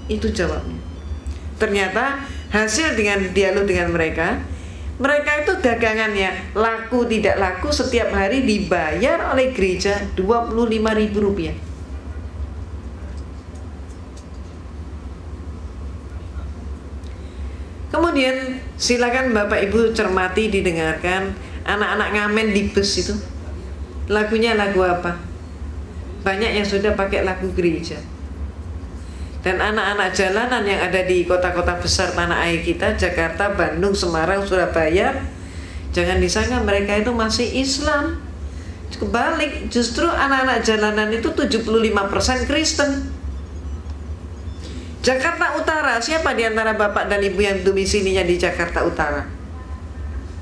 Itu jawabnya. Ternyata hasil dengan dialog dengan mereka itu dagangannya laku tidak laku setiap hari dibayar oleh gereja Rp25.000. Kemudian silakan Bapak Ibu cermati, didengarkan anak-anak ngamen di bus itu. Lagunya lagu apa? Banyak yang sudah pakai lagu gereja. Dan anak-anak jalanan yang ada di kota-kota besar tanah air kita, Jakarta, Bandung, Semarang, Surabaya, jangan disangka mereka itu masih Islam. Kebalik, justru anak-anak jalanan itu 75% Kristen. Jakarta Utara, siapa di antara bapak dan ibu yang domisilinya di Jakarta Utara?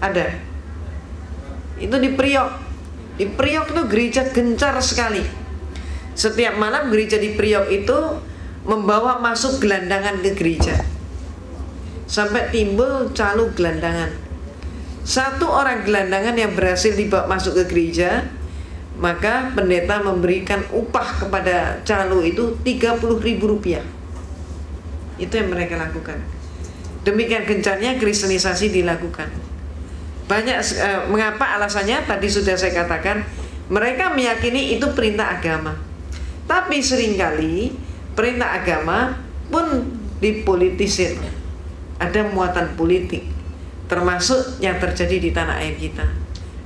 Ada. Itu di Priok. Di Priok itu gereja gencar sekali. Setiap malam gereja di Priok itu membawa masuk gelandangan ke gereja, sampai timbul calo gelandangan. Satu orang gelandangan yang berhasil dibawa masuk ke gereja, maka pendeta memberikan upah kepada calo itu Rp30.000. Itu yang mereka lakukan. Demikian gencarnya kristenisasi dilakukan. Banyak mengapa alasannya tadi sudah saya katakan, mereka meyakini itu perintah agama. Tapi seringkali perintah agama pun dipolitisir. Ada muatan politik, termasuk yang terjadi di tanah air kita.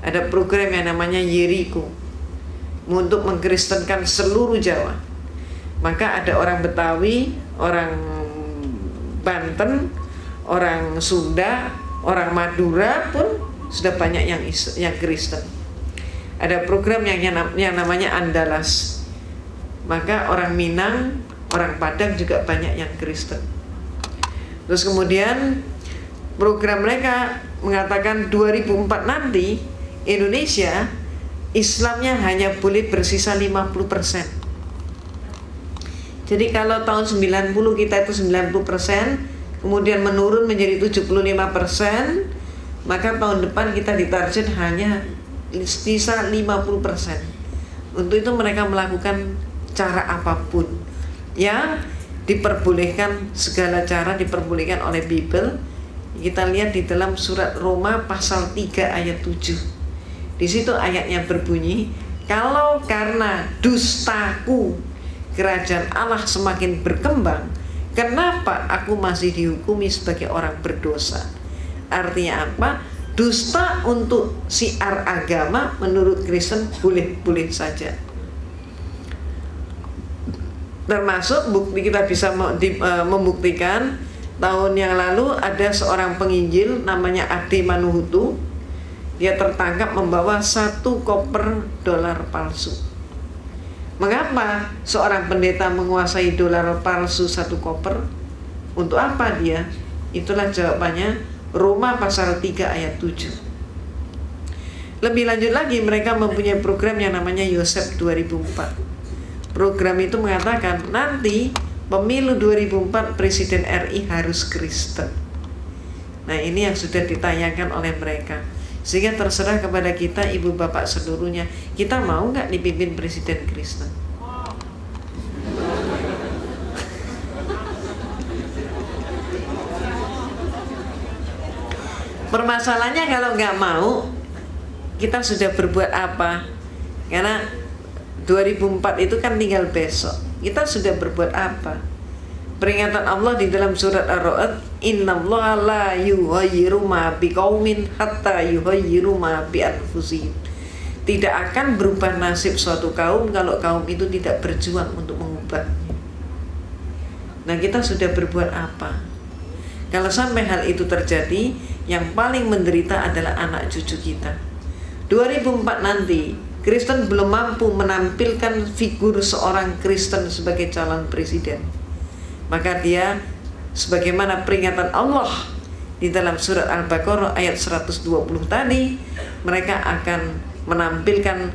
Ada program yang namanya Yeriko untuk mengkristenkan seluruh Jawa. Maka ada orang Betawi, orang Banten, orang Sunda, orang Madura pun sudah banyak yang Kristen. Ada program yang namanya Andalas. Maka orang Minang, orang Padang juga banyak yang Kristen. Terus kemudian program mereka mengatakan 2004 nanti Indonesia Islamnya hanya boleh bersisa 50%. Jadi kalau tahun 90 kita itu 90%, kemudian menurun menjadi 75%, maka tahun depan kita ditarget hanya sisa 50%. Untuk itu mereka melakukan cara apapun yang diperbolehkan, segala cara diperbolehkan oleh Bible. Kita lihat di dalam surat Roma pasal 3 ayat 7. Di situ ayatnya berbunyi, kalau karena dustaku kerajaan Allah semakin berkembang, kenapa aku masih dihukumi sebagai orang berdosa? Artinya apa? Dusta untuk siar agama menurut Kristen boleh-boleh saja. Termasuk bukti kita bisa membuktikan, tahun yang lalu ada seorang penginjil namanya Ade Manuhutu. Dia tertangkap membawa 1 koper dolar palsu. Mengapa seorang pendeta menguasai dolar palsu 1 koper? Untuk apa dia? Itulah jawabannya, Roma pasal 3 ayat 7. Lebih lanjut lagi, mereka mempunyai program yang namanya Yosef 2004. Program itu mengatakan nanti pemilu 2004 Presiden RI harus Kristen. Nah, ini yang sudah ditayangkan oleh mereka. Sehingga terserah kepada kita, ibu bapak seluruhnya, kita mau nggak dipimpin presiden Kristen? Permasalahannya kalau nggak mau, kita sudah berbuat apa? Karena 2004 itu kan tinggal besok. Kita sudah berbuat apa? Peringatan Allah di dalam surat Ar-Ra'd, innallaha la yughayyiru ma biqaumin hatta yughayyiru ma bi anfusihim. Tidak akan berubah nasib suatu kaum kalau kaum itu tidak berjuang untuk mengubahnya. Nah, kita sudah berbuat apa? Kalau sampai hal itu terjadi, yang paling menderita adalah anak cucu kita. 2004 nanti, Kristen belum mampu menampilkan figur seorang Kristen sebagai calon presiden. Maka dia, sebagaimana peringatan Allah di dalam surat Al-Baqarah ayat 120 tadi, mereka akan menampilkan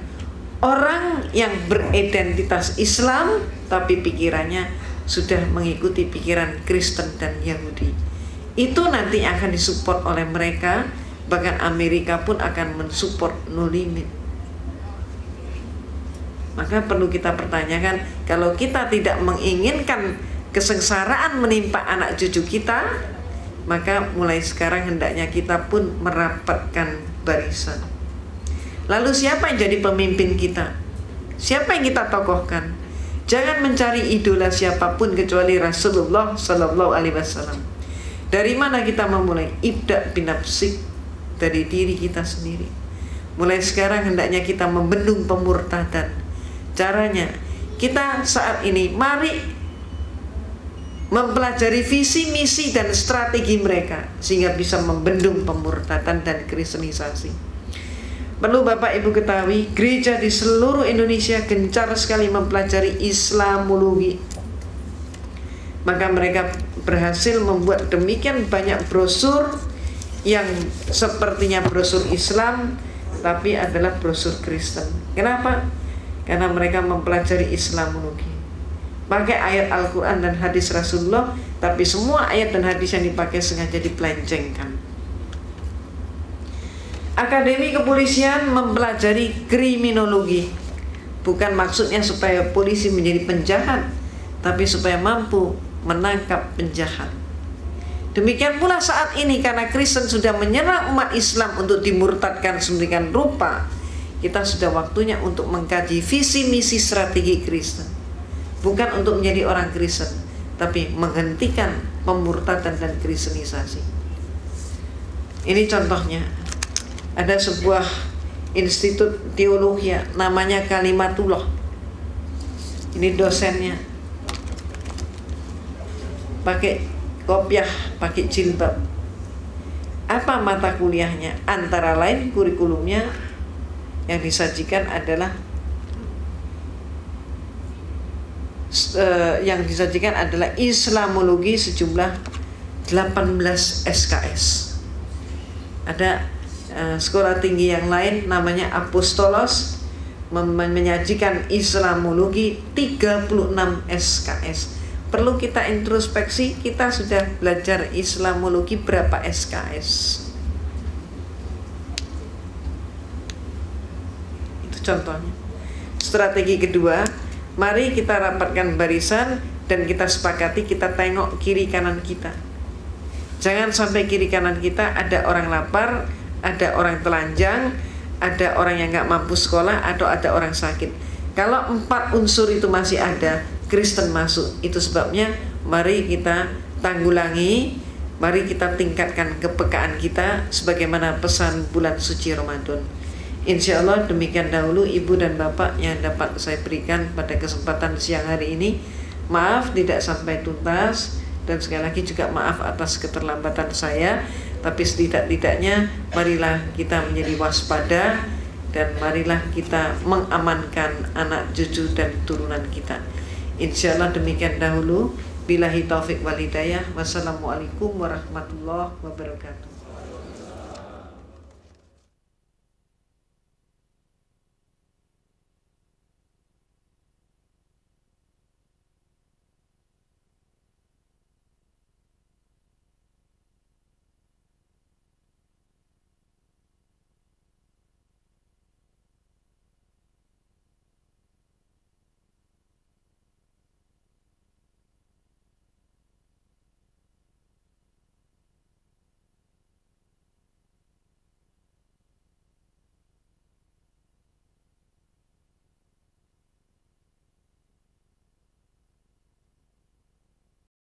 orang yang beridentitas Islam tapi pikirannya sudah mengikuti pikiran Kristen dan Yahudi. Itu nanti akan disupport oleh mereka, bahkan Amerika pun akan mensupport No Limit. Maka perlu kita pertanyakan, kalau kita tidak menginginkan kesengsaraan menimpa anak cucu kita, maka mulai sekarang hendaknya kita pun merapatkan barisan. Lalu siapa yang jadi pemimpin kita? Siapa yang kita tokohkan? Jangan mencari idola siapapun kecuali Rasulullah Sallallahu Alaihi Wasallam. Dari mana kita memulai? Ibda binafsik, dari diri kita sendiri. Mulai sekarang hendaknya kita membendung pemurtadan. Caranya, kita saat ini mari mempelajari visi, misi, dan strategi mereka sehingga bisa membendung pemurtadan dan kristenisasi. Perlu Bapak Ibu ketahui, gereja di seluruh Indonesia gencar sekali mempelajari Islamologi. Maka mereka berhasil membuat demikian banyak brosur yang sepertinya brosur Islam, tapi adalah brosur Kristen. Kenapa? Karena mereka mempelajari Islamologi. Pakai ayat Al-Quran dan hadis Rasulullah, tapi semua ayat dan hadis yang dipakai sengaja dipelencengkan. Akademi Kepolisian mempelajari kriminologi. Bukan maksudnya supaya polisi menjadi penjahat, tapi supaya mampu menangkap penjahat. Demikian pula saat ini, karena Kristen sudah menyerang umat Islam untuk dimurtadkan sedemikian rupa, kita sudah waktunya untuk mengkaji visi misi strategi Kristen. Bukan untuk menjadi orang Kristen, tapi menghentikan pemurtadan dan kristenisasi. Ini contohnya. Ada sebuah institut teologi namanya Kalimatullah. Ini dosennya pakai kopiah, pakai jilbab. Apa mata kuliahnya? Antara lain kurikulumnya yang disajikan adalah Islamologi sejumlah 18 SKS. Ada sekolah tinggi yang lain namanya Apostolos menyajikan Islamologi 36 SKS. Perlu kita introspeksi, kita sudah belajar Islamologi berapa SKS? Itu contohnya. Strategi kedua, mari kita rapatkan barisan dan kita sepakati, kita tengok kiri kanan kita. Jangan sampai kiri kanan kita ada orang lapar, ada orang telanjang, ada orang yang nggak mampu sekolah, atau ada orang sakit. Kalau 4 unsur itu masih ada, Kristen masuk. Itu sebabnya mari kita tanggulangi, mari kita tingkatkan kepekaan kita sebagaimana pesan bulan suci Ramadan. Insya Allah demikian dahulu Ibu dan Bapak yang dapat saya berikan pada kesempatan siang hari ini. Maaf tidak sampai tuntas, dan sekali lagi juga maaf atas keterlambatan saya. Tapi setidak-tidaknya marilah kita menjadi waspada, dan marilah kita mengamankan anak cucu dan turunan kita. Insya Allah demikian dahulu. Billahi taufik wal hidayah. Wassalamualaikum warahmatullahi wabarakatuh.